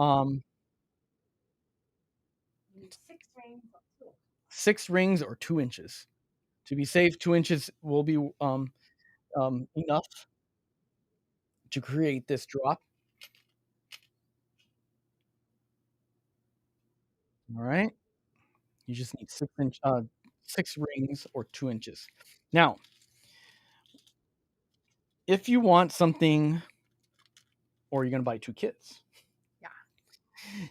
Um, You need 6 rings or two. 6 rings or 2 inches. To be safe, 2 inches will be enough to create this drop. All right. You just need 6 rings or 2 inches. Now, if you want something, or you're gonna buy 2 kits, Yeah.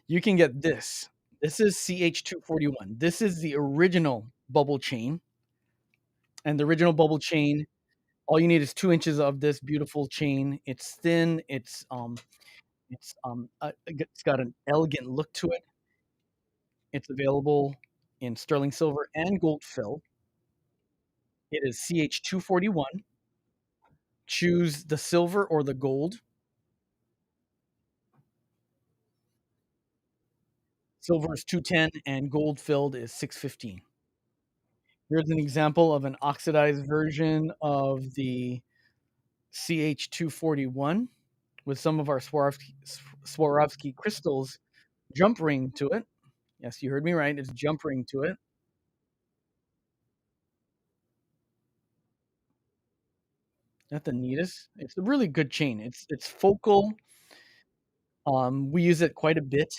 you can get this. This is CH241. This is the original bubble chain. And the original bubble chain, all you need is 2 inches of this beautiful chain. It's thin. It's got an elegant look to it. It's available in sterling silver and gold fill. It is CH241. Choose the silver or the gold. Silver is 210 and gold filled is 615. Here's an example of an oxidized version of the CH241 with some of our Swarovski crystals jump ring to it. Yes, you heard me right. It's jump ring to it. Not the neatest. It's a really good chain. It's focal. We use it quite a bit.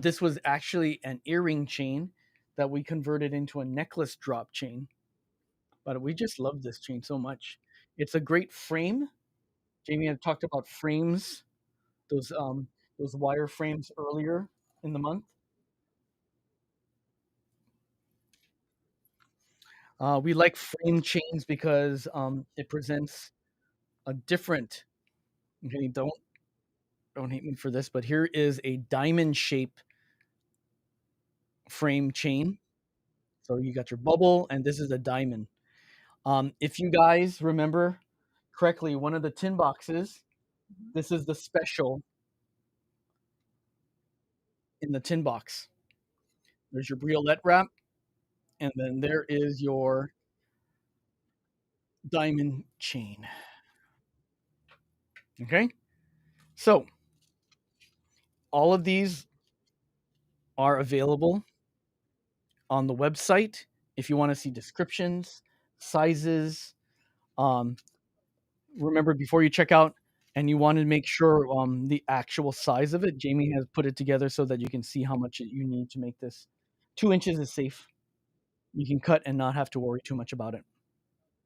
This was actually an earring chain that we converted into a necklace drop chain. But we just love this chain so much. It's a great frame. Jamie had talked about frames, those um those wire frames earlier in the month. We like frame chains because it presents a different. Okay, don't hate me for this, but here is a diamond shape frame chain. So you got your bubble, and this is a diamond. If you guys remember correctly, one of the tin boxes, this is the special in the tin box. There's your briolette wrap, and then there is your diamond chain. Okay, so all of these are available on the website if you want to see descriptions, sizes. Um, Remember, before you check out and you want to make sure the actual size of it, Jamie has put it together so that you can see how much you need to make this. 2 inches is safe. You can cut and not have to worry too much about it.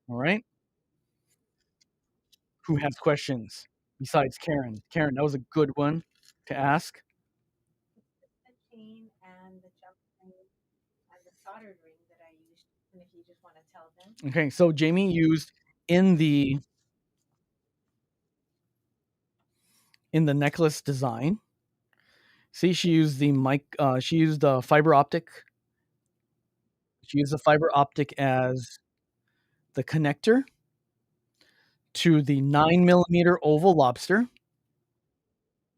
All right. Who has questions besides Karen? Karen, that was a good one to ask. The chain and the jump ring and the soldered ring that I used. And if you just want to tell them. Okay, so Jamie used in the in the necklace design. See, she used the mic. She used the fiber optic. She used the fiber optic as the connector to the 9 millimeter oval lobster.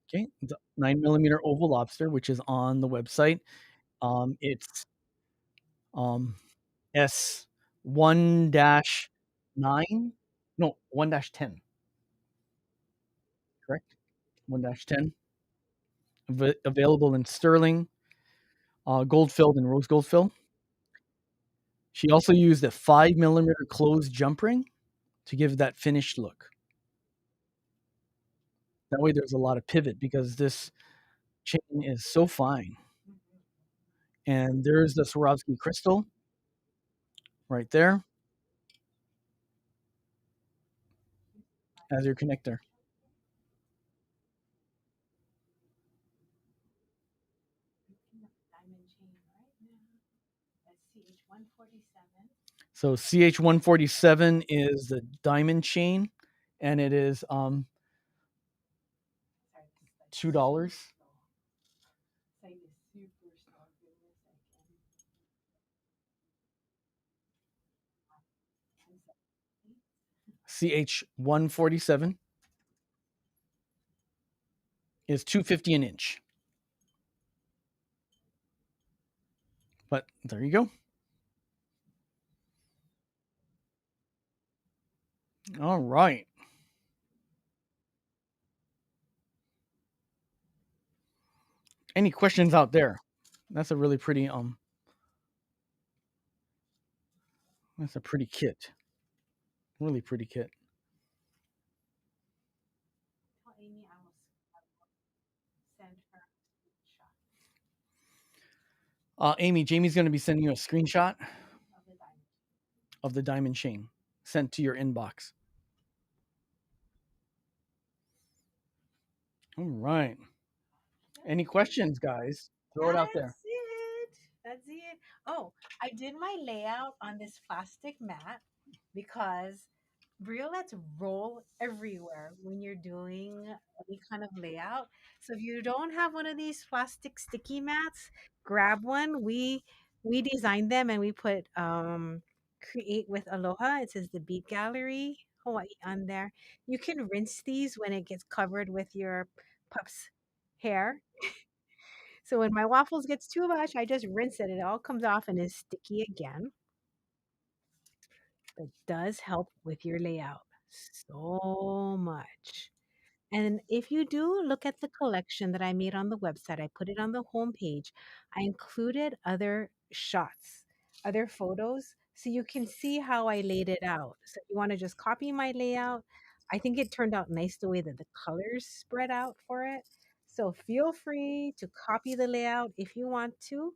Okay, the 9 millimeter oval lobster, which is on the website. It's um, S 1-9, no 1-10, correct? 1-10, available in sterling, gold filled and rose gold fill. She also used a 5 millimeter closed jump ring to give that finished look. That way, there's a lot of pivot because this chain is so fine. And there's the Swarovski crystal right there as your connector. Diamond chain right now. That's CH147. So CH147 is the diamond chain, and it is $2. CH147 is $2.50 an inch. But there you go. All right. Any questions out there? That's a really pretty that's a pretty kit. Really pretty kit. Tell Amy I will send her a screenshot Amy, Jamie's going to be sending you a screenshot of the diamond. of the diamond chain sent to your inbox. All right. Any questions, guys? Throw it out there. That's it. That's it. Oh, I did my layout on this plastic mat because briolets roll everywhere when you're doing any kind of layout. So if you don't have one of these plastic sticky mats, grab one. We designed them and we put create with Aloha. It says the Bead Gallery, Hawaii on there. You can rinse these when it gets covered with your pup's hair. So when my waffles gets too much, I just rinse it. It all comes off and is sticky again. But it does help with your layout so much. And if you do look at the collection that I made on the website, I put it on the homepage. I included other shots, other photos, so you can see how I laid it out. So if you want to just copy my layout, I think it turned out nice the way that the colors spread out for it. So feel free to copy the layout if you want to,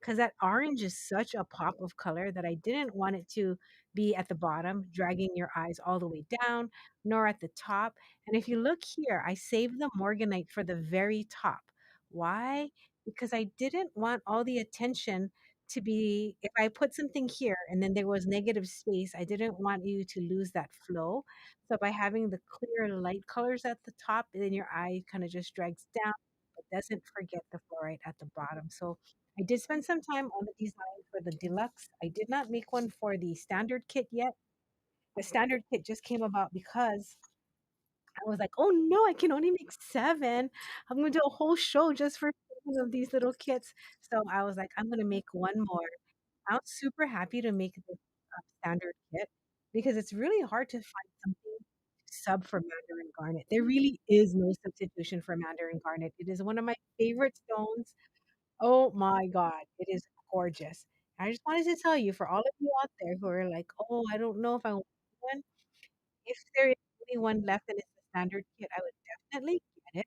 because that orange is such a pop of color that I didn't want it to be at the bottom, dragging your eyes all the way down, nor at the top. And if you look here, I saved the Morganite for the very top. Why? Because I didn't want all the attention to be, if I put something here and then there was negative space, I didn't want you to lose that flow. So by having the clear light colors at the top, then your eye kind of just drags down, but doesn't forget the fluorite at the bottom. So I did spend some time on the design for the deluxe. I did not make one for the standard kit yet. The standard kit just came about because I was like, oh no, I can only make seven. I'm going to do a whole show just for seven of these little kits. So I was like, I'm going to make one more. I was super happy to make this standard kit because it's really hard to find something sub for Mandarin Garnet. There really is no substitution for Mandarin Garnet. It is one of my favorite stones. Oh my god, it is gorgeous. I just wanted to tell you, for all of you out there who are like, "Oh, I don't know if I want one," if there is only one left and it's the standard kit, I would definitely get it.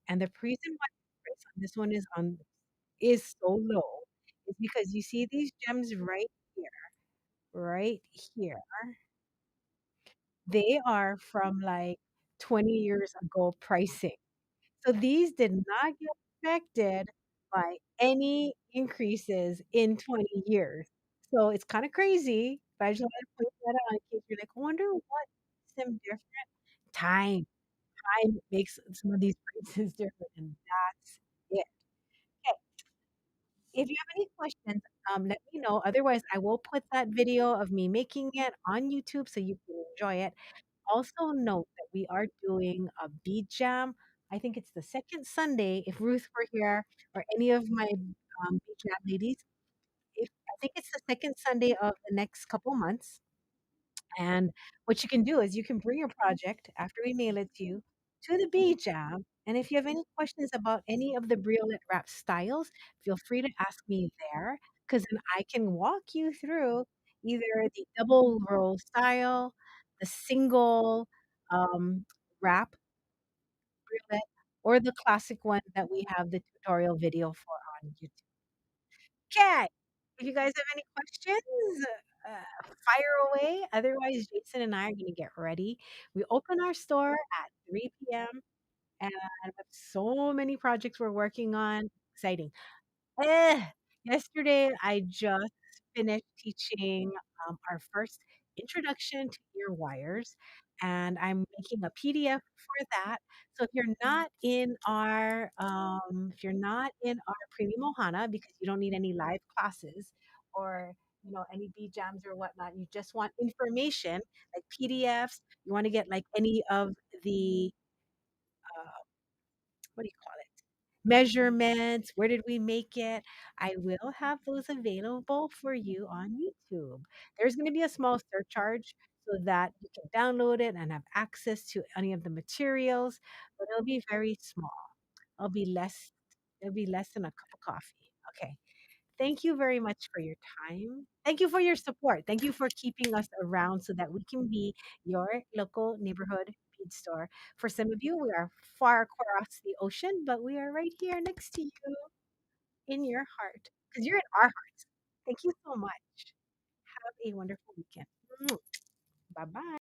And the reason why the price on this one is so low is because you see these gems right here. They are from like 20 years ago pricing. So these did not get affected by any increases in 20 years. So it's kind of crazy, but I just wanted to point that out in case you're like, I wonder what makes them different. Time. Time makes some of these prices different, and that's it. Okay. If you have any questions, let me know. Otherwise, I will put that video of me making it on YouTube so you can enjoy it. Also note that we are doing a bead jam. I think it's the second Sunday. If Ruth were here or any of my bead jam ladies, if I think it's the second Sunday of the next couple months. And what you can do is you can bring your project after we mail it to the bead jam. And if you have any questions about any of the briolette wrap styles, feel free to ask me there because then I can walk you through either the double roll style, the single um, wrap briolet, or the classic one that we have the tutorial video for on YouTube. Okay. If you guys have any questions, fire away. Otherwise, Jason and I are going to get ready. We open our store at 3 p.m. and we have so many projects we're working on. Exciting. Eh, Yesterday, I just finished teaching our first introduction to ear wires, and I'm making a PDF for that. So if you're not in our Premium Ohana because you don't need any live classes or any B jams or whatnot, you just want information like PDFs. You want to get like any of the uh, what do you call it? Measurements, where did we make it? I will have those available for you on YouTube. There's going to be a small surcharge so that you can download it and have access to any of the materials, but it'll be very small. It'll be less than a cup of coffee. Okay. Thank you very much for your time. Thank you for your support. Thank you for keeping us around so that we can be your local neighborhood feed store. For some of you, we are far across the ocean, but we are right here next to you in your heart because you're in our hearts. Thank you so much. Have a wonderful weekend. Bye bye.